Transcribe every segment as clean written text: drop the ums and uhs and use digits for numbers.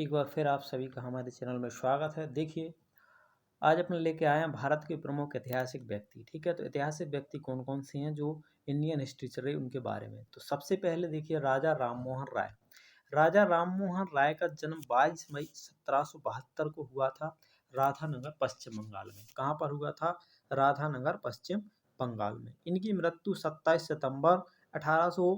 एक बार फिर आप सभी का हमारे चैनल में स्वागत है। देखिए, आज अपने लेके आए हैं भारत के प्रमुख ऐतिहासिक व्यक्ति। ठीक है, तो ऐतिहासिक व्यक्ति कौन कौन से हैं जो इंडियन हिस्ट्री से रहे उनके बारे में। तो सबसे पहले देखिए राजा राममोहन राय। राजा राममोहन राय का जन्म 22 मई 1772 को हुआ था राधानगर पश्चिम बंगाल में। कहाँ पर हुआ था? राधानगर पश्चिम बंगाल में। इनकी मृत्यु 27 सितंबर 1800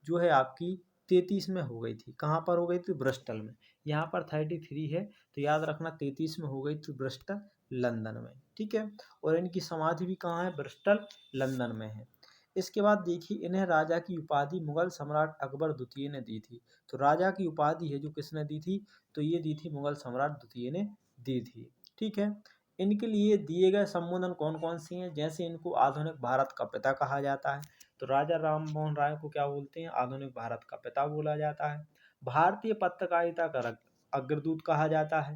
जो है आपकी 33 में हो गई थी। कहाँ पर हो गई थी? ब्रिस्टल में। यहाँ पर 33 है तो याद रखना 33 में हो गई थी ब्रिस्टल लंदन में। ठीक है, और इनकी समाधि भी कहाँ है? ब्रिस्टल लंदन में है। इसके बाद देखिए इन्हें राजा की उपाधि मुगल सम्राट अकबर द्वितीय ने दी थी। तो राजा की उपाधि है जो किसने दी थी? तो ये दी थी मुगल सम्राट द्वितीय ने दी थी। ठीक है, इनके लिए दिए गए संबोधन कौन कौन से हैं? जैसे इनको आधुनिक भारत का पिता कहा जाता है, तो राजा राममोहन राय को क्या बोलते हैं? आधुनिक भारत का पिता बोला जाता है। भारतीय पत्रकारिता का अग्रदूत कहा जाता है।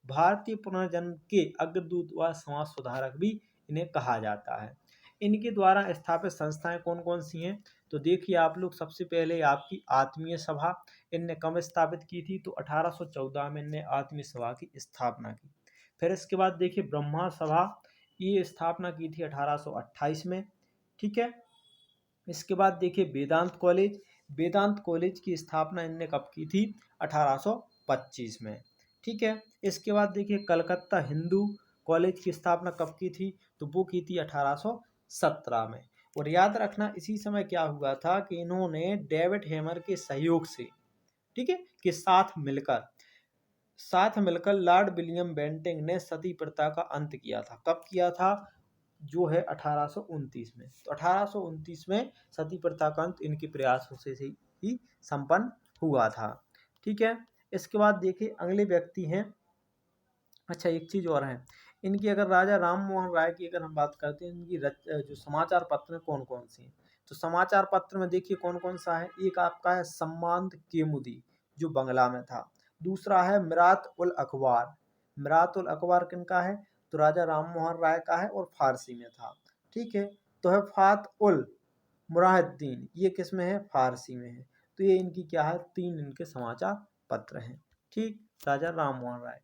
भारतीय पुनर्जन्म के अग्रदूत व समाज सुधारक भी इन्हें कहा जाता है। इनके द्वारा स्थापित संस्थाएं कौन कौन सी हैं? तो देखिए आप लोग, सबसे पहले आपकी आत्मीय सभा इनने कब स्थापित की थी? तो 1814 में इनने आत्मीय सभा की स्थापना की। फिर इसके बाद देखिए ब्रह्मा सभा, ये स्थापना की थी 1828 में। ठीक है, इसके बाद देखिए वेदांत कॉलेज। वेदांत कॉलेज की स्थापना इनने कब की थी? 1825 में। ठीक है, इसके बाद देखिए कलकत्ता हिंदू कॉलेज की स्थापना कब की थी? तो वो की थी 1817 में। और याद रखना इसी समय क्या हुआ था कि इन्होंने डेविड हेमर के सहयोग से, ठीक है, के साथ मिलकर लॉर्ड विलियम बेंटिंग ने सती प्रथा का अंत किया था। कब किया था? जो है 1829 में। तो 1829 में सती प्रथा का अंत इनके प्रयासों से ही संपन्न हुआ था। ठीक है, इसके बाद देखिए अगले व्यक्ति हैं। अच्छा, एक चीज और है, इनकी अगर राजा राममोहन राय की अगर हम बात करते हैं, इनकी जो समाचार पत्र कौन कौन से हैं? तो समाचार पत्र में देखिए कौन कौन सा है। एक आपका है सम्मांद केमुदी जो बंगला में था। दूसरा है मिरात उल अखबार। मिरात उल अखबार किनका है? तो राजा राममोहन राय का है और फारसी में था। ठीक है, तो है फात उल मुराहद्दीन, ये किस में है? फारसी में है। तो ये इनकी क्या है? 3 इनके समाचार पत्र हैं। ठीक, राजा राममोहन राय।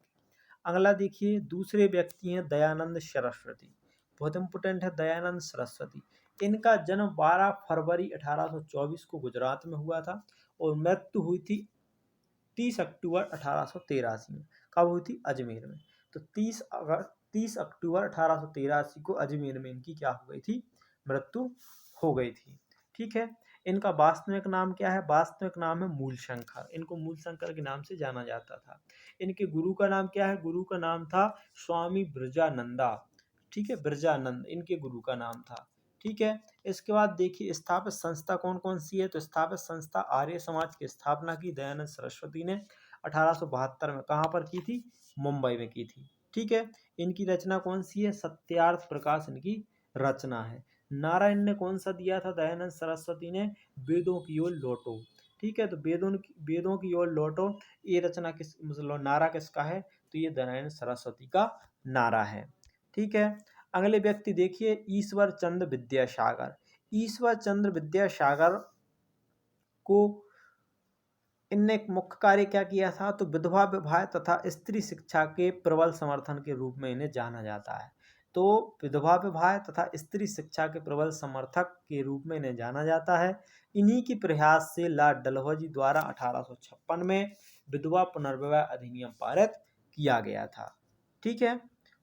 अगला देखिए दूसरे व्यक्ति हैं दयानंद सरस्वती। बहुत इंपोर्टेंट है दयानंद सरस्वती। इनका जन्म 12 फरवरी 1824 को गुजरात में हुआ था और मृत्यु हुई थी 30 अक्टूबर 1883 में। कब हुई थी? अजमेर में। तो 30 अक्टूबर 1883 को अजमेर में इनकी क्या हो गई थी? मृत्यु हो गई थी। ठीक है, इनका वास्तविक नाम क्या है? वास्तविक नाम है मूलशंकर। इनको मूलशंकर के नाम से जाना जाता था। इनके गुरु का नाम क्या है? गुरु का नाम था स्वामी ब्रजानंदा। ठीक है, ब्रजानंद इनके गुरु का नाम था। ठीक है, इसके बाद देखिए स्थापित संस्था कौन कौन सी है। तो स्थापित संस्था आर्य समाज की स्थापना की दयानंद सरस्वती ने 1872 में। कहाँ पर की थी? मुंबई में की थी। ठीक है, इनकी रचना कौन सी है? सत्यार्थ प्रकाश इनकी रचना है। नारायण ने कौन सा दिया था? दयानंद सरस्वती ने वेदों की ओर लौटो। ठीक है, तो वेदों की ओर लौटो, ये रचना किस मतलब नारा किसका है? तो ये दयानंद सरस्वती का नारा है। ठीक है, अगले व्यक्ति देखिए ईश्वर चंद्र विद्यासागर। ईश्वर चंद्र विद्यासागर को इनने एक मुख्य कार्य क्या किया था? तो विधवा विवाह तथा स्त्री शिक्षा के प्रबल समर्थन के रूप में इन्हें जाना जाता है। तो विधवा विवाह तथा स्त्री शिक्षा के प्रबल समर्थक के रूप में इन्हें जाना जाता है। इन्हीं के प्रयास से लॉर्ड डलहौजी द्वारा 1856 में विधवा पुनर्विवाह अधिनियम पारित किया गया था। ठीक है,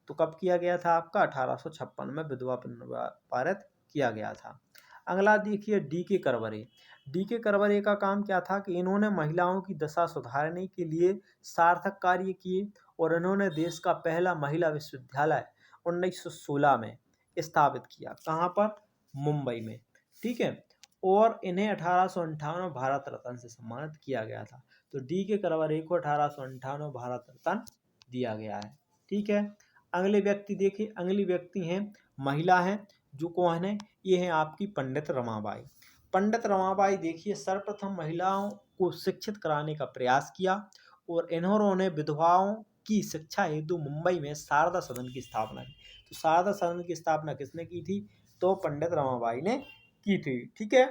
तो कब किया गया था? आपका 1856 में विधवा पुनर्विवाह पारित किया गया था। अगला देखिए डी के करवरे। डी के करवरे का काम क्या था कि इन्होंने महिलाओं की दशा सुधारने के लिए सार्थक कार्य किए और इन्होंने देश का पहला महिला विश्वविद्यालय 1916 में स्थापित किया। कहाँ पर? मुंबई में। ठीक है, और इन्हें 1858 भारत रत्न से सम्मानित किया गया था। तो डी के करवरे को 1858 भारत रत्न दिया गया है। ठीक है, अगले व्यक्ति देखिए, अगली व्यक्ति हैं महिला हैं जो कौन है? ये है आपकी पंडित रमाबाई। पंडित रमाबाई देखिए सर्वप्रथम महिलाओं को शिक्षित कराने का प्रयास किया और इन्होंने विधवाओं की शिक्षा हेतु मुंबई में शारदा सदन की स्थापना की। तो शारदा सदन की स्थापना किसने की थी? तो पंडित रमाबाई ने की थी। ठीक है,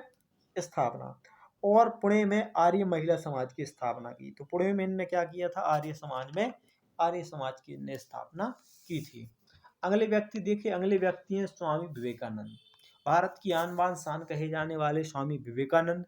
स्थापना। और पुणे में आर्य महिला समाज की स्थापना की। तो पुणे में इन्होंने क्या किया था, आर्य समाज की इन्होंने स्थापना की थी। अगले व्यक्ति देखिए, अगले व्यक्ति हैं स्वामी विवेकानंद। भारत की आन बान शान कहे जाने वाले स्वामी विवेकानंद।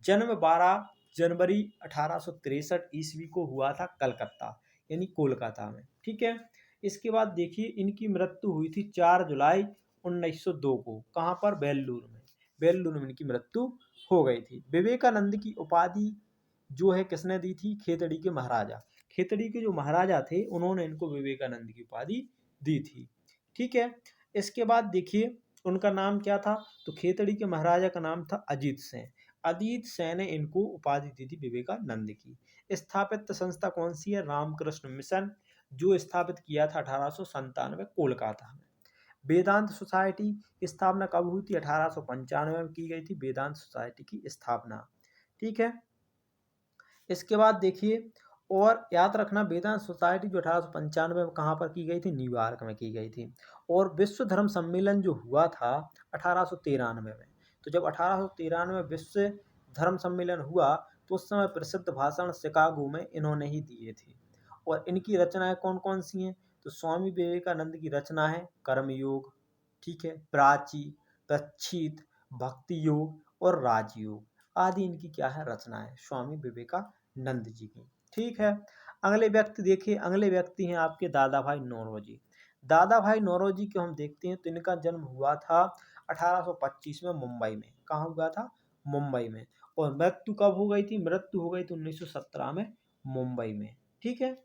जन्म 12 जनवरी 1863 ईस्वी को हुआ था कलकत्ता यानी कोलकाता में। ठीक है। इसके बाद देखिए इनकी मृत्यु हुई थी 4 जुलाई 1902 को। कहाँ पर, बेल्लूर में। बेल्लूर में इनकी मृत्यु हो गई थी। विवेकानंद की उपाधि जो है किसने दी थी, खेतड़ी के महाराजा। खेतड़ी के जो महाराजा थे उन्होंने इनको विवेकानंद की उपाधि दी थी। ठीक है। इसके बाद देखिए उनका नाम क्या था, तो खेतड़ी के महाराजा का नाम था अजीत सिंह। अजीत सिंह ने इनको उपाधि दी थी विवेकानंद की। स्थापित संस्था कौन सी है, रामकृष्ण मिशन, जो स्थापित किया था 1897 कोलकाता में। वेदांत सोसाइटी की स्थापना कब हुई थी, 1895 में की गई थी वेदांत सोसाइटी की स्थापना। ठीक है। इसके बाद देखिए, और याद रखना वेदांत सोसाइटी जो 1895 में कहाँ पर की गई थी, न्यूयॉर्क में की गई थी। और विश्व धर्म सम्मेलन जो हुआ था 1893 में। तो जब 1893 में विश्व धर्म सम्मेलन हुआ तो उस समय प्रसिद्ध भाषण शिकागो में इन्होंने ही दिए थे। और इनकी रचनाएं कौन कौन सी हैं, तो स्वामी विवेकानंद की रचना है कर्मयोग, ठीक है, प्राची, प्रच्छित, भक्ति योग और राजयोग आदि इनकी क्या है, रचना है स्वामी विवेकानंद जी की। ठीक है। अगले व्यक्ति देखिए, अगले व्यक्ति हैं आपके दादा भाई नौरोजी। दादा भाई नौरोजी को हम देखते हैं तो इनका जन्म हुआ था 1825 में मुंबई में। कहाँ हुआ था, मुंबई में। और मृत्यु कब हो गई थी, मृत्यु हो गई थी 1917 में मुंबई में। ठीक है।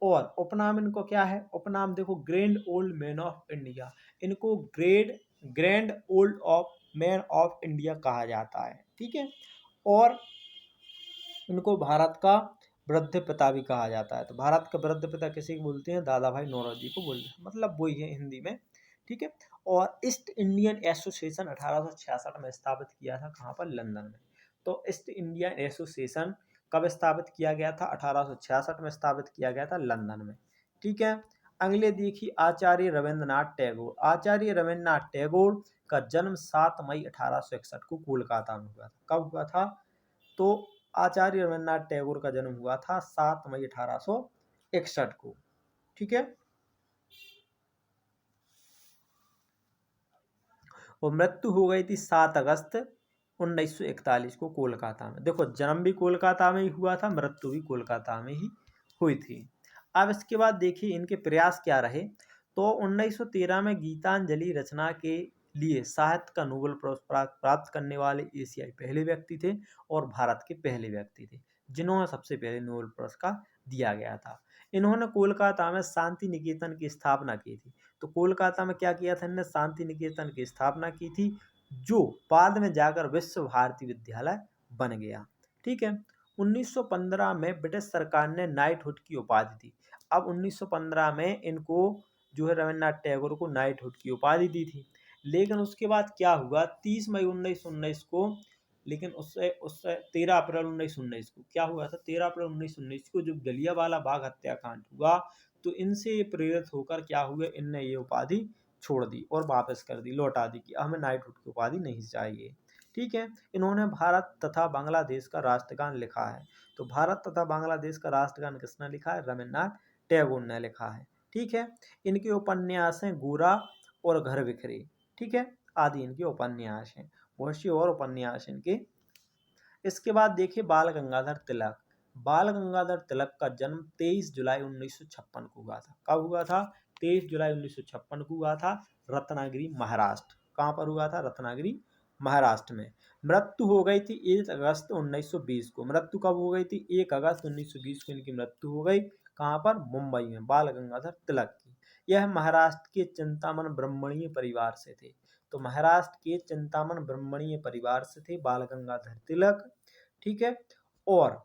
और उपनाम इनको क्या है, उपनाम देखो grand old man of India. इनको grand old of man of India कहा जाता है। ठीक है। और इनको भारत का वृद्ध पिता भी कहा जाता है। तो भारत का वृद्ध पिता किसे बोलते हैं, दादा भाई नौरोजी को बोलते हैं, मतलब वही है हिंदी में। ठीक है। और ईस्ट इंडियन एसोसिएशन 1866 में स्थापित किया था, कहाँ पर, लंदन में। तो ईस्ट इंडियन एसोसिएशन कब स्थापित किया गया था, 1866 में स्थापित किया गया था, लंदन में। ठीक है। अगले देखिए आचार्य रविंद्रनाथ टैगोर। आचार्य रविंद्रनाथ टैगोर का जन्म 7 मई 1861 को कोलकाता में हुआ था। कब हुआ था, तो आचार्य रविंद्रनाथ टैगोर का जन्म हुआ था 7 मई 1861 को। ठीक है। और मृत्यु हो गई थी 7 अगस्त 1941 को कोलकाता में। देखो जन्म भी कोलकाता में ही हुआ था, मृत्यु भी कोलकाता में ही हुई थी। अब इसके बाद देखिए इनके प्रयास क्या रहे, तो 1913 में गीतांजलि रचना के लिए साहित्य का नोबेल पुरस्कार प्राप्त करने वाले एशियाई पहले व्यक्ति थे और भारत के पहले व्यक्ति थे जिन्होंने सबसे पहले नोबेल पुरस्कार दिया गया था। इन्होंने कोलकाता में शांति निकेतन की स्थापना की थी। तो कोलकाता में क्या किया था, इन्होंने शांति निकेतन की स्थापना की थी, जो बाद में जाकर विश्व भारती विद्यालय बन गया। ठीक है। 1915 में ब्रिटिश सरकार ने नाइटहुड की उपाधि दी। अब 1915 में इनको जो है रविन्द्रनाथ टैगोर को नाइटहुड की उपाधि दी थी। लेकिन उसके बाद क्या हुआ, 30 मई 1919 को, लेकिन उससे उससे 13 अप्रैल 1919 को क्या हुआ था, 13 अप्रैल 1919 को जब जलियांवाला बाग हत्याकांड हुआ तो इनसे प्रेरित होकर क्या हुए, इनने ये उपाधि छोड़ दी और वापस कर दी, लौटा दी कि हमें नाइटहुड की उपाधि नहीं चाहिए। ठीक है। इन्होंने भारत तथा बांग्लादेश का राष्ट्रगान लिखा है। तो भारत तथा बांग्लादेश का राष्ट्रगान किसने लिखा है, रविन्द्रनाथ टैगोर ने लिखा है। ठीक है। इनके उपन्यास हैं गोरा और घर बिखरे, ठीक है, आदि इनके उपन्यास हैं। बहुत सी और उपन्यास इनके। इसके बाद देखिए बाल गंगाधर तिलक। बाल गंगाधर तिलक का जन्म 23 जुलाई 1956 को हुआ था। कब हुआ था, 23 जुलाई 1956 को हुआ था, रत्नागिरी महाराष्ट्र। कहाँ पर हुआ था, रत्नागिरी महाराष्ट्र में। मृत्यु हो गई थी 1 अगस्त 1920 को। मृत्यु कब हो गई थी, 1 अगस्त 1920 को इनकी मृत्यु हो गई। कहाँ पर, मुंबई में, बाल गंगाधर तिलक की। यह महाराष्ट्र के चिंतामण ब्राह्मणीय परिवार से थे। तो महाराष्ट्र के चिंतामण ब्राह्मणीय परिवार से थे बाल गंगाधर तिलक। ठीक है। और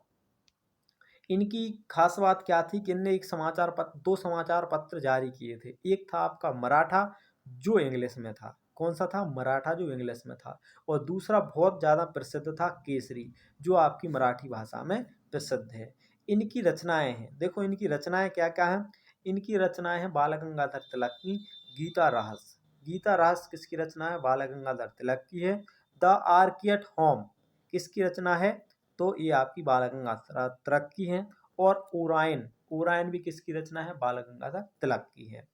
इनकी खास बात क्या थी कि इनने दो समाचार पत्र जारी किए थे। एक था आपका मराठा जो इंग्लिश में था, कौन सा था, मराठा जो इंग्लिश में था। और दूसरा बहुत ज़्यादा प्रसिद्ध था केसरी, जो आपकी मराठी भाषा में प्रसिद्ध है। इनकी रचनाएं हैं, देखो इनकी रचनाएं क्या क्या हैं। इनकी रचनाएं हैं बाल गंगाधर तिलक की गीता रहस्य। गीता रहस्य किसकी रचना है, बाल गंगाधर तिलक की है। द आर्कियट होम किसकी रचना है? तो ये आपकी बाल गंगाधर तिलक की है। और ओरायन भी किसकी रचना है? बाल गंगाधर तिलक की है।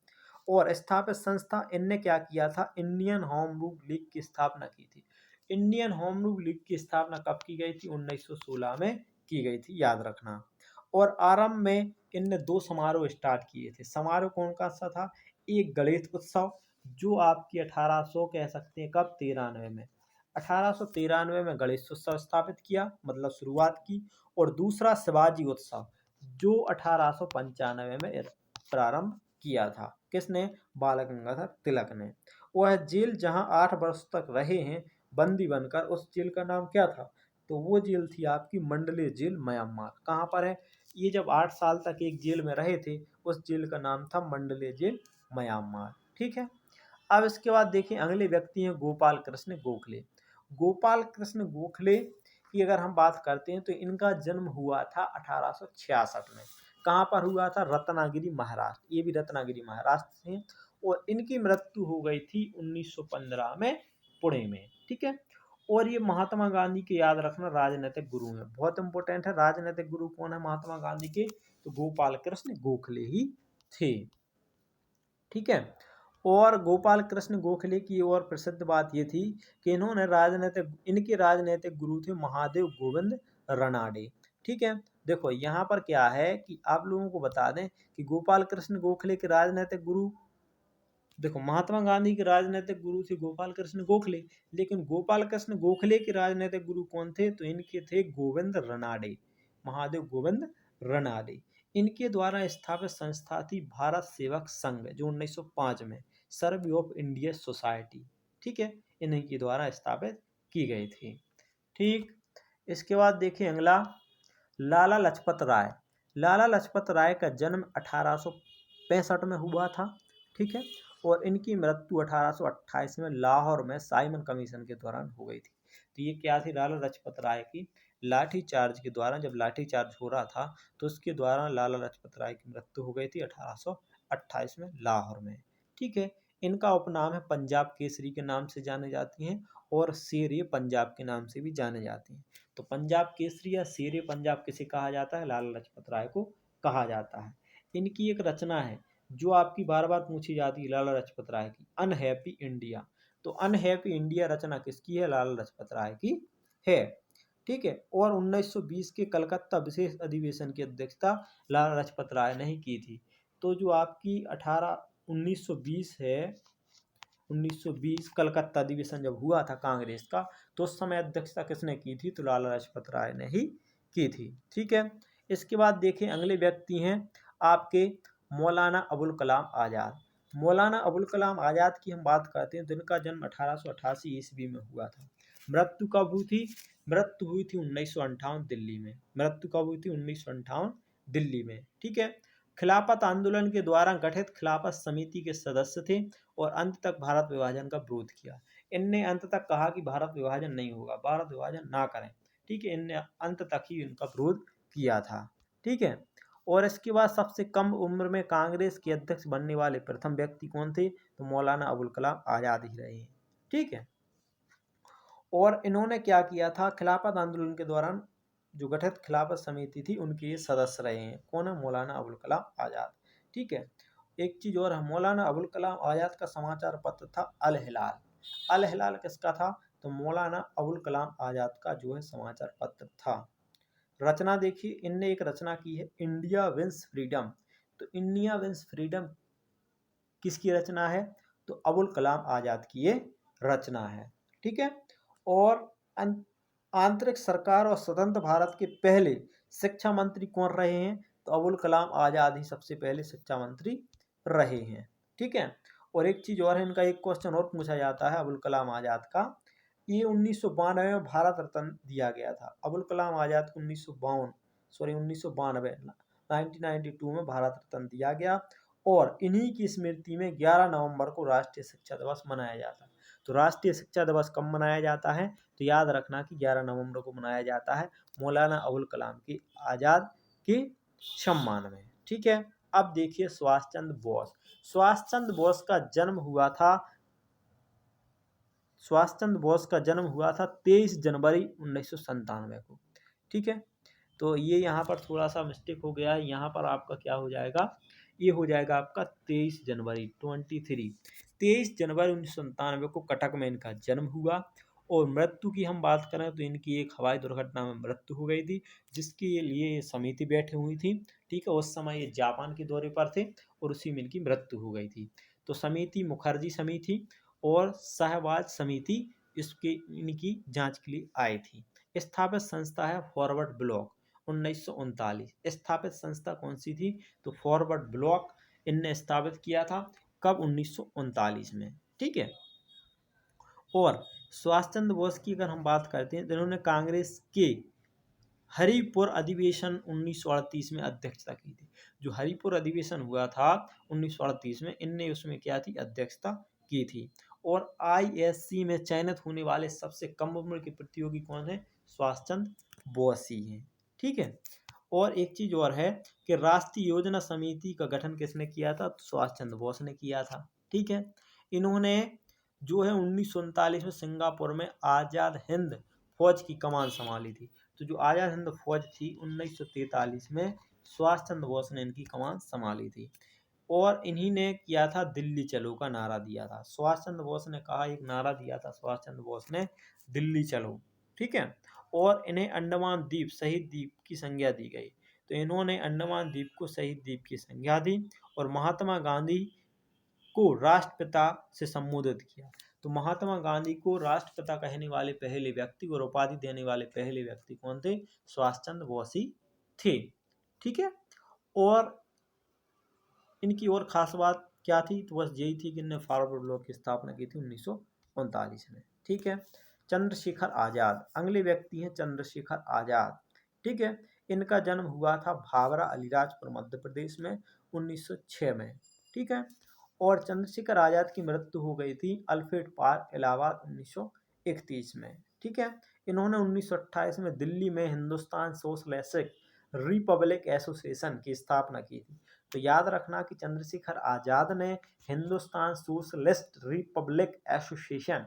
और स्थापित संस्था, इनने क्या किया था? इंडियन होम रूल लीग की स्थापना की थी। इंडियन होम रूल लीग की स्थापना कब की गई थी? 1916 में की गई थी, याद रखना। और आरंभ में इनने 2 समारोह स्टार्ट किए थे। समारोह कौन का सा था? एक गणेश उत्सव, जो आपकी 1800 कह सकते हैं कब? 93 में। 1893 में गणेश उत्सव स्थापित किया, मतलब शुरुआत की। और दूसरा शिवाजी उत्सव, जो 1895 में प्रारंभ किया था। किसने? बाल गंगाधर तिलक ने। वह जेल जहां 8 वर्ष तक रहे हैं बंदी बनकर, उस जेल का नाम क्या था? तो वो जेल थी आपकी मंडले जेल, म्यांमार। कहाँ पर है? ये जब 8 साल तक एक जेल में रहे थे, उस जेल का नाम था मंडले जेल, म्यांमार। ठीक है। अब इसके बाद देखिए अगले व्यक्ति हैं गोपाल कृष्ण गोखले। गोपाल कृष्ण गोखले की अगर हम बात करते हैं तो इनका जन्म हुआ था 1866 में। कहाँ पर हुआ था? रत्नागिरी, महाराष्ट्र। ये भी रत्नागिरी, महाराष्ट्र से। और इनकी मृत्यु हो गई थी 1915 में, पुणे में। ठीक है। और ये महात्मा गांधी के, याद रखना, राजनीतिक गुरु हैं। बहुत इंपॉर्टेंट है। राजनीतिक गुरु कौन है महात्मा गांधी के? तो गोपाल कृष्ण गोखले ही थे। ठीक है। और गोपाल कृष्ण गोखले की और प्रसिद्ध बात ये थी कि इनके राजनीतिक गुरु थे महादेव गोविंद रनाडे। ठीक है। देखो यहाँ पर क्या है कि आप लोगों को बता दें कि गोपाल कृष्ण गोखले के राजनीतिक गुरु, देखो महात्मा गांधी के राजनीतिक गुरु थे गोपाल कृष्ण गोखले, लेकिन गोपाल कृष्ण गोखले के राजनीतिक गुरु कौन थे? तो इनके थे गोविंद रनाडे, महादेव गोविंद रनाडे। इनके द्वारा स्थापित संस्था थी भारत सेवक संघ, जो 1905 में, सर्व ऑफ इंडिया सोसाइटी। ठीक है, इन्हीं के द्वारा स्थापित की गई थी। ठीक। इसके बाद देखिए अगला, लाला लाजपत राय। लाला लाजपत राय का जन्म 1865 में हुआ था। ठीक है। और इनकी मृत्यु 1828 में लाहौर में साइमन कमीशन के दौरान हो गई थी। तो ये क्या थी? लाला लाजपत राय की लाठी चार्ज के द्वारा, जब लाठी चार्ज हो रहा था तो उसके द्वारा लाला लाजपत राय की मृत्यु हो गई थी 1828 में लाहौर में। ठीक है। इनका उपनाम है पंजाब केसरी के नाम से जाने जाती हैं, और शेर ये पंजाब के नाम से भी जाने जाती हैं। तो पंजाब केसरी या शेर पंजाब किसे कहा जाता है? लाला लाजपत राय को कहा जाता है। इनकी एक रचना है जो आपकी बार बार पूछी जाती है लाला लाजपत राय की, अनहैप्पी इंडिया। तो अनहैप्पी इंडिया रचना किसकी है? लाला लाजपत राय की है। ठीक है। और 1920 के कलकत्ता विशेष अधिवेशन की अध्यक्षता लाला लाजपत राय ने ही की थी। तो जो आपकी 1920 है, 1920 कलकत्ता अधिवेशन जब हुआ था कांग्रेस का, तो उस समय अध्यक्षता किसने की थी? तो लाला लाजपत राय ने ही की थी। ठीक है। इसके बाद देखिए अगले व्यक्ति हैं आपके मौलाना अबुल कलाम आज़ाद। मौलाना अबुल कलाम आज़ाद की हम बात करते हैं तो इनका जन्म 1888 ईस्वी में हुआ था। मृत्यु कब हुई थी? मृत्यु हुई थी 1958 दिल्ली में। मृत्यु कब हुई थी? 1958 दिल्ली में। ठीक है। खिलाफत आंदोलन के द्वारा गठित खिलाफत समिति के सदस्य थे और अंत तक भारत विभाजन का विरोध किया। इनने अंत तक कहा कि भारत विभाजन नहीं होगा, भारत विभाजन ना करें। ठीक है। इनने अंत तक ही इनका विरोध किया था। ठीक है। और इसके बाद सबसे कम उम्र में कांग्रेस के अध्यक्ष बनने वाले प्रथम व्यक्ति कौन थे? तो मौलाना अबुल कलाम आज़ाद ही रहे हैं। ठीक है। और इन्होंने क्या किया था? खिलाफत आंदोलन के दौरान जो गठित खिलाफत समिति थी उनके ये सदस्य रहे हैं। कौन है? मौलाना अबुल कलाम आज़ाद। ठीक है। एक चीज और है, मौलाना अबुल कलाम आज़ाद का समाचार पत्र था अल हिलाल। अल हिलाल किसका था? तो मौलाना अबुल कलाम आज़ाद का जो है समाचार पत्र था। रचना देखिए, इनने एक रचना की है इंडिया विंस फ्रीडम। तो इंडिया विंस फ्रीडम किसकी रचना है? तो अबुल कलाम आज़ाद की ये रचना है। ठीक है। और आंतरिक सरकार और स्वतंत्र भारत के पहले शिक्षा मंत्री कौन रहे हैं? तो अबुल कलाम आज़ाद ही सबसे पहले शिक्षा मंत्री रहे हैं। ठीक है। और एक चीज और है, इनका एक क्वेश्चन और पूछा जाता है अबुल कलाम आज़ाद का। ये 1992 में भारत रत्न दिया गया था। अबुल कलाम आज़ाद को 1992 1992 में भारत रत्न दिया गया। और इन्हीं की स्मृति में 11 नवंबर को राष्ट्रीय शिक्षा दिवस मनाया जाता है। तो राष्ट्रीय शिक्षा दिवस कब मनाया जाता है? तो याद रखना कि 11 नवंबर को मनाया जाता है मौलाना अबुल कलाम की आज़ाद के सम्मान में। ठीक है। अब देखिए सुभाष चंद्र बोस। सुभाष चंद्र बोस का जन्म हुआ था सुभाष चंद्र बोस का जन्म हुआ था 23 जनवरी 1997 को। ठीक है, तो ये यहाँ पर थोड़ा सा मिस्टेक हो गया है, यहाँ पर आपका क्या हो जाएगा, ये हो जाएगा आपका 23 जनवरी 1997 को कटक में इनका जन्म हुआ। और मृत्यु की हम बात करें तो इनकी एक हवाई दुर्घटना में मृत्यु हो गई थी, जिसके लिए ये समिति बैठी हुई थी। ठीक है, उस समय ये जापान के दौरे पर थे और उसी में इनकी मृत्यु हो गई थी। तो समिति मुखर्जी समिति और सहवाज समिति इसके इनकी जांच के लिए आई थी। स्थापित संस्था है फॉरवर्ड ब्लॉक 1939। स्थापित संस्था कौन सी थी, तो फॉरवर्ड ब्लॉक इनने स्थापित किया था कब, 1939 में। ठीक है, और सुभाष चंद्र बोस की अगर हम बात करते हैं तो इन्होंने कांग्रेस के हरिपुर अधिवेशन 1938 में अध्यक्षता की थी। जो हरिपुर अधिवेशन हुआ था 1938 में, इनने उसमें क्या थी, अध्यक्षता की थी। और आईएससी में चयनित होने वाले सबसे कम उम्र के प्रतियोगी कौन है, सुभाष चंद्र बोस ही हैं। ठीक है, और एक चीज और है कि राष्ट्रीय योजना समिति का गठन किसने किया था, तो सुभाष चंद्र बोस ने किया था। ठीक है, इन्होंने जो है 1939 में सिंगापुर में आज़ाद हिंद फौज की कमान संभाली थी। तो जो आज़ाद हिंद फौज थी 1943 में सुभाष चंद्र बोस ने इनकी कमान संभाली थी। और इन्हीं ने किया था दिल्ली चलो का नारा दिया था। सुभाष चंद्र बोस ने कहा, एक नारा दिया था सुभाष चंद्र बोस ने, दिल्ली चलो। ठीक है, और इन्हें अंडमान द्वीप शहीद द्वीप की संज्ञा दी गई। तो इन्होंने अंडमान द्वीप को शहीद द्वीप की संज्ञा दी और महात्मा गांधी को राष्ट्रपिता से संबोधित किया। तो महात्मा गांधी को राष्ट्रपिता कहने वाले पहले व्यक्ति और उपाधि देने वाले पहले व्यक्ति कौन थे, सुभाष चंद्र बोस ही थे। ठीक है, और इनकी और खास बात क्या थी, तो बस यही थी कि इन्होंने फॉरवर्ड ब्लॉक की स्थापना की थी 1939 में। ठीक है, चंद्रशेखर आजाद अगले व्यक्ति हैं, चंद्रशेखर आजाद। ठीक है, इनका जन्म हुआ था भावरा अलीराजपुर मध्य प्रदेश में 1906 में। ठीक है, और चंद्रशेखर आजाद की मृत्यु हो गई थी अल्फ्रेड पार्क इलाहाबाद 1931 में। ठीक है, इन्होंने 1928 में दिल्ली में हिंदुस्तान सोशलिस्टिक रिपब्लिक एसोसिएशन की स्थापना की थी। तो याद रखना कि चंद्रशेखर आजाद ने हिंदुस्तान सोशलिस्ट रिपब्लिक एसोसिएशन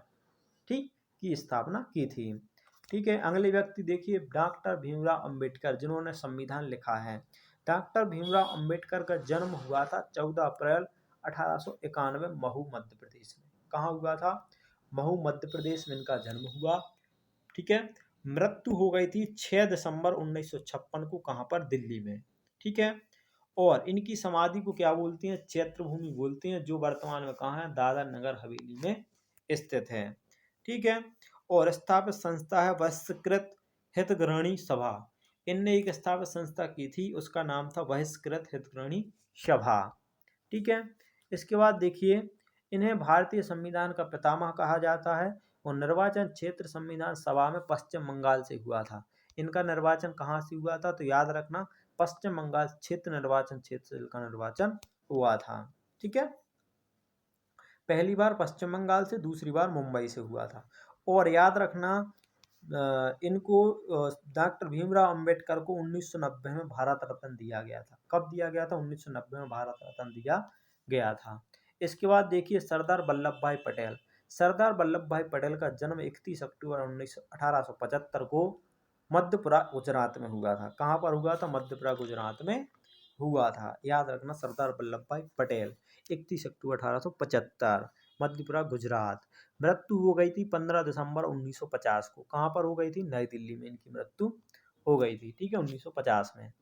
ठीक की स्थापना की थी। ठीक है, अगले व्यक्ति देखिए डॉक्टर भीमराव अंबेडकर, जिन्होंने संविधान लिखा है। डॉक्टर भीमराव अंबेडकर का जन्म हुआ था 14 अप्रैल 1891 महू मध्य प्रदेश में। कहाँ हुआ था, महू मध्य प्रदेश में इनका जन्म हुआ। ठीक है, मृत्यु हो गई थी 6 दिसंबर 1956 को, कहाँ पर, दिल्ली में। ठीक है, और इनकी समाधि को क्या बोलते हैं, चैत्र भूमि बोलते हैं, जो वर्तमान में कहाँ है, दादर नगर हवेली में स्थित है। ठीक है, और स्थापित संस्था है बहिष्कृत हितग्रहणी सभा। इनने एक स्थापित संस्था की थी, उसका नाम था बहिष्कृत हितग्रहणी सभा। ठीक है, इसके बाद देखिए इन्हें भारतीय संविधान का पितामह कहा जाता है। और निर्वाचन क्षेत्र संविधान सभा में पश्चिम बंगाल से हुआ था। इनका निर्वाचन कहाँ से हुआ था, तो याद रखना पश्चिम बंगाल क्षेत्र निर्वाचन क्षेत्र का निर्वाचन हुआ था। ठीक है, पहली बार पश्चिम बंगाल से, दूसरी बार मुंबई से हुआ था। और याद रखना इनको डॉक्टर भीमराव अंबेडकर को 1990 में भारत रत्न दिया गया था। कब दिया गया था, 1990 में भारत रत्न दिया गया था। इसके बाद देखिए सरदार वल्लभ भाई पटेल। सरदार वल्लभ भाई पटेल का जन्म 31 अक्टूबर 1875 को मध्यपुरा गुजरात में हुआ था। कहाँ पर हुआ था, मध्यपुरा गुजरात में हुआ था। याद रखना सरदार वल्लभ भाई पटेल 31 अक्टूबर 1875 मध्यपुरा गुजरात। मृत्यु हो गई थी 15 दिसंबर 1950 को। कहाँ पर हो गई थी, नई दिल्ली में इनकी मृत्यु हो गई थी। ठीक है, 1950 में।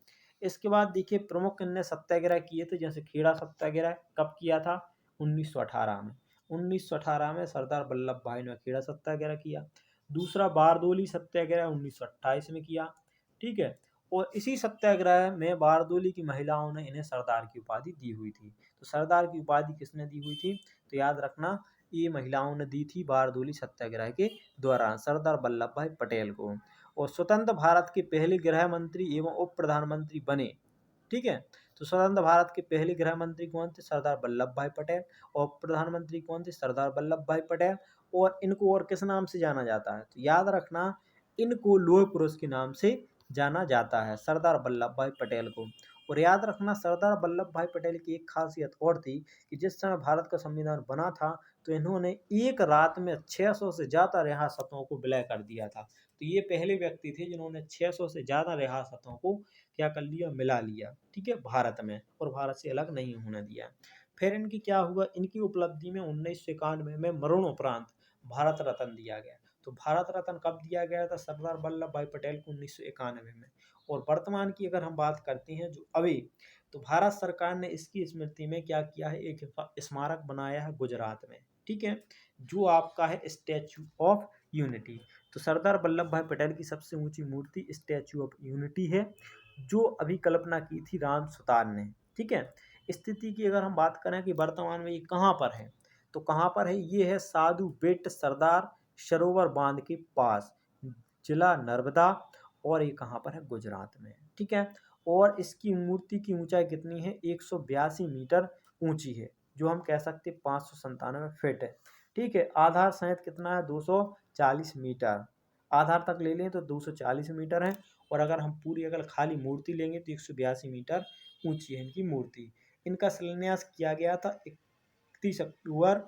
इसके बाद देखिए प्रमुख इनने सत्याग्रह किए थे, जैसे खेड़ा सत्याग्रह कब किया था, 1918 में। 1918 में सरदार वल्लभ भाई ने खेड़ा सत्याग्रह किया। दूसरा बारदोली सत्याग्रह 1928 में किया। ठीक है, और इसी सत्याग्रह में बारदोली की महिलाओं ने इन्हें सरदार की उपाधि दी हुई थी। तो सरदार की उपाधि किसने दी हुई थी, तो याद रखना ये महिलाओं ने दी थी बारदोली सत्याग्रह के दौरान सरदार वल्लभ भाई पटेल को। और स्वतंत्र भारत के पहले गृह मंत्री एवं उप प्रधानमंत्री बने। ठीक है, तो स्वतंत्र भारत के पहले गृह मंत्री कौन थे, सरदार वल्लभ भाई पटेल। और प्रधानमंत्री कौन थे, सरदार वल्लभ भाई पटेल। और इनको और किस नाम से जाना जाता है, तो याद रखना इनको लौह पुरुष के नाम से जाना जाता है सरदार वल्लभ भाई पटेल को। और याद रखना सरदार वल्लभ भाई पटेल की एक खासियत और थी कि जिस समय भारत का संविधान बना था तो इन्होंने एक रात में 600 से ज़्यादा रियासतों को विलय कर दिया था। तो ये पहले व्यक्ति थे जिन्होंने 600 से ज़्यादा रियासतों को क्या कर लिया, मिला लिया, ठीक है, भारत में, और भारत से अलग नहीं होने दिया। फिर इनकी क्या हुआ, इनकी उपलब्धि में 1991 में मरणोपरांत भारत रत्न दिया गया। तो भारत रत्न कब दिया गया था, सरदार वल्लभ भाई पटेल को 1991 में। और वर्तमान की अगर हम बात करते हैं जो अभी, तो भारत सरकार ने इसकी स्मृति में क्या किया है, एक स्मारक बनाया है गुजरात में, ठीक है, जो आपका है स्टैचू ऑफ यूनिटी। तो सरदार वल्लभ भाई पटेल की सबसे ऊंची मूर्ति स्टैचू ऑफ यूनिटी है, जो अभी कल्पना की थी राम सुतार ने, ठीक है। स्थिति की अगर हम बात करें कि वर्तमान में ये कहाँ पर है, तो कहाँ पर है, ये है साधु बेट सरदार सरोवर बांध के पास, जिला नर्मदा, और ये कहाँ पर है, गुजरात में, ठीक है। और इसकी मूर्ति की ऊंचाई कितनी है, 182 मीटर ऊंची है, जो हम कह सकते 597 फीट है, ठीक है। आधार सहित कितना है, 240 मीटर, आधार तक ले लें तो 240 मीटर है, और अगर हम पूरी अगर खाली मूर्ति लेंगे तो 182 मीटर ऊंची है इनकी मूर्ति। इनका शिलान्यास किया गया था 31 अक्टूबर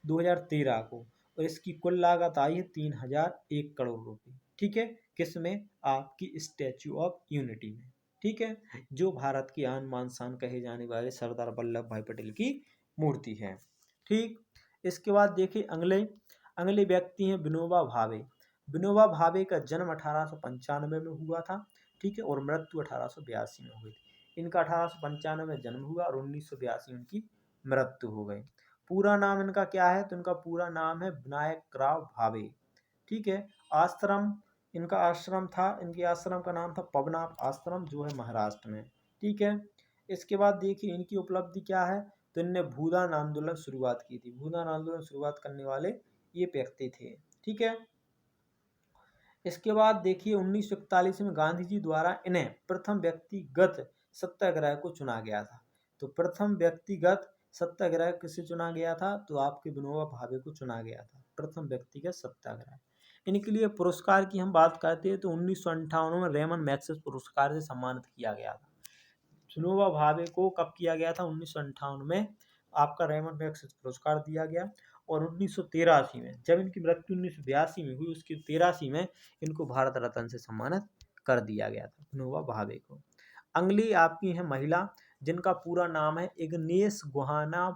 2013 को, और इसकी कुल लागत आई है 3001 करोड़ रुपए, ठीक है। किसमें, आपकी स्टैचू ऑफ यूनिटी में, ठीक है, जो भारत की आन बान शान कहे जाने वाले सरदार वल्लभ भाई पटेल की मूर्ति है, ठीक। इसके बाद देखिए अगले अगले व्यक्ति हैं विनोबा भावे। विनोबा भावे का जन्म 1895 में हुआ था, ठीक है, और मृत्यु 1882 में हुई थी। इनका 1895 में जन्म हुआ और 1982 उनकी मृत्यु हो गई। पूरा नाम इनका क्या है, तो इनका पूरा नाम है विनायक राव भावे, ठीक है। आश्रम, इनका आश्रम था, इनके आश्रम का नाम था पवनाथ आश्रम, जो है महाराष्ट्र में, ठीक है। इसके बाद देखिए इनकी उपलब्धि क्या है, तो इनने भूदान आंदोलन शुरुआत की थी। भूदान आंदोलन शुरुआत करने वाले ये व्यक्ति थे, ठीक है। इसके बाद देखिए 1941 में गांधी जी द्वारा इन्हें प्रथम व्यक्तिगत सत्याग्रह को चुना गया था। तो प्रथम व्यक्तिगत सत्याग्रह किसे चुना गया था, तो आपके विनोबा भावे को चुना गया था प्रथम व्यक्तिगत सत्याग्रह। इनके लिए पुरस्कार की हम बात करते हैं तो 1958 में रेमन मैग्सेसे पुरस्कार से सम्मानित किया गया था। विनोबा भावे को कब किया गया था, 1958 में आपका रेमन मैग्सेसे पुरस्कार दिया गया। और 1983 में जब इनकी मृत्यु 1982 में हुई, उसकी 83 में इनको भारत रत्न से सम्मानित कर दिया गया था विनोबा भावे को। अगली आपकी है महिला, जिनका पूरा नाम है इग्नेस गुहाना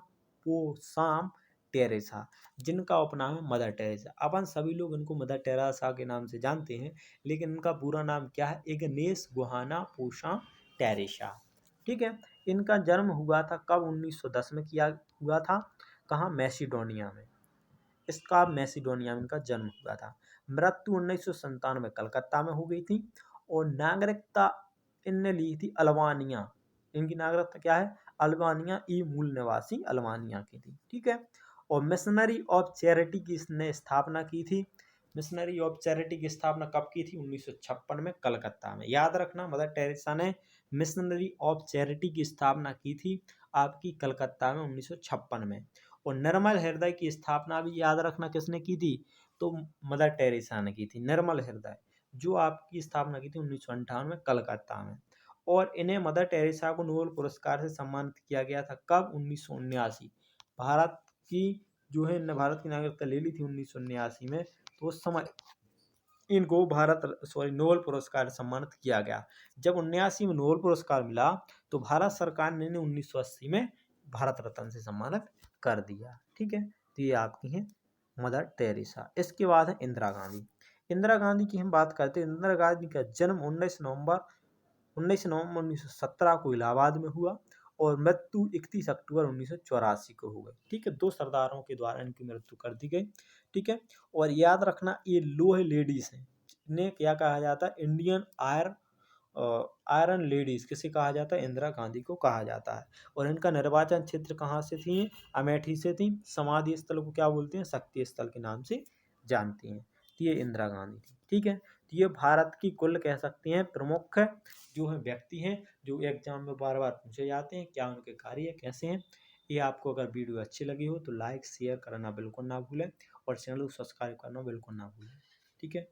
पोसाम टेरेसा, जिनका उपनाम है मदर टेरेसा। अपन सभी लोग इनको मदर टेरेसा के नाम से जानते हैं, लेकिन इनका पूरा नाम क्या है, इग्नेस गुहाना पोसाम टेरेसा, ठीक है। इनका जन्म हुआ था कब, 1910 में किया हुआ था, कहाँ, मैसिडोनिया में, इसका मैसिडोनिया में इनका जन्म हुआ था। मृत्यु 1997 में कलकत्ता में हो गई थी। और नागरिकता इनने ली थी अल्बानिया, इनकी नागरिकता क्या है, अल्बानिया, ई मूल निवासी अल्बानिया की थी, ठीक है। और मिशनरी ऑफ चैरिटी की इसने स्थापना की थी। मिशनरी ऑफ चैरिटी की स्थापना कब की थी, 1956 में कलकत्ता में। याद रखना मदर टेरेसा ने मिशनरी ऑफ चैरिटी की स्थापना की थी आपकी कलकत्ता में 1956 में। और निर्मल हृदय की स्थापना भी याद रखना किसने की थी, तो मदर टेरेसा ने की थी, निर्मल हृदय, जो आपकी स्थापना की थी 1958 में कलकत्ता में। और इन्हें मदर टेरेसा को नोबेल पुरस्कार से सम्मानित किया गया था कब, 1979। भारत की जो है, भारत की नागरिकता ले ली थी 1979 में, तो उस समय इनको नोबेल पुरस्कार सम्मानित किया गया। जब 79 में नोबेल पुरस्कार मिला, तो भारत सरकार ने 1980 में भारत रत्न से सम्मानित कर दिया, ठीक है। तो ये आपकी हैं मदर टेरेसा। इसके बाद है इंदिरा गांधी। इंदिरा गांधी की हम बात करते हैं। इंदिरा गांधी का जन्म 19 नवंबर 1917 को इलाहाबाद में हुआ, और मृत्यु 31 अक्टूबर 1984 को हो गई, ठीक है। दो सरदारों के द्वारा इनकी मृत्यु कर दी गई, ठीक है। और याद रखना ये लोहे लेडीज हैं, इन्हें क्या कहा जाता है, इंडियन आयरन लेडीज किसे कहा जाता है, इंदिरा गांधी को कहा जाता है। और इनका निर्वाचन क्षेत्र कहाँ से थी, अमेठी से थी। समाधि स्थल को क्या बोलते हैं, शक्ति स्थल के नाम से जानते हैं। तो ये इंदिरा गांधी थी, ठीक है। तो ये भारत की कुल कह सकते हैं प्रमुख जो है व्यक्ति हैं, जो एग्जाम में बार बार पूछे जाते हैं, क्या उनके कार्य कैसे हैं। ये आपको अगर वीडियो अच्छी लगी हो तो लाइक शेयर करना बिल्कुल ना भूलें, और चैनल को सब्सक्राइब करना बिल्कुल ना भूलें, ठीक है।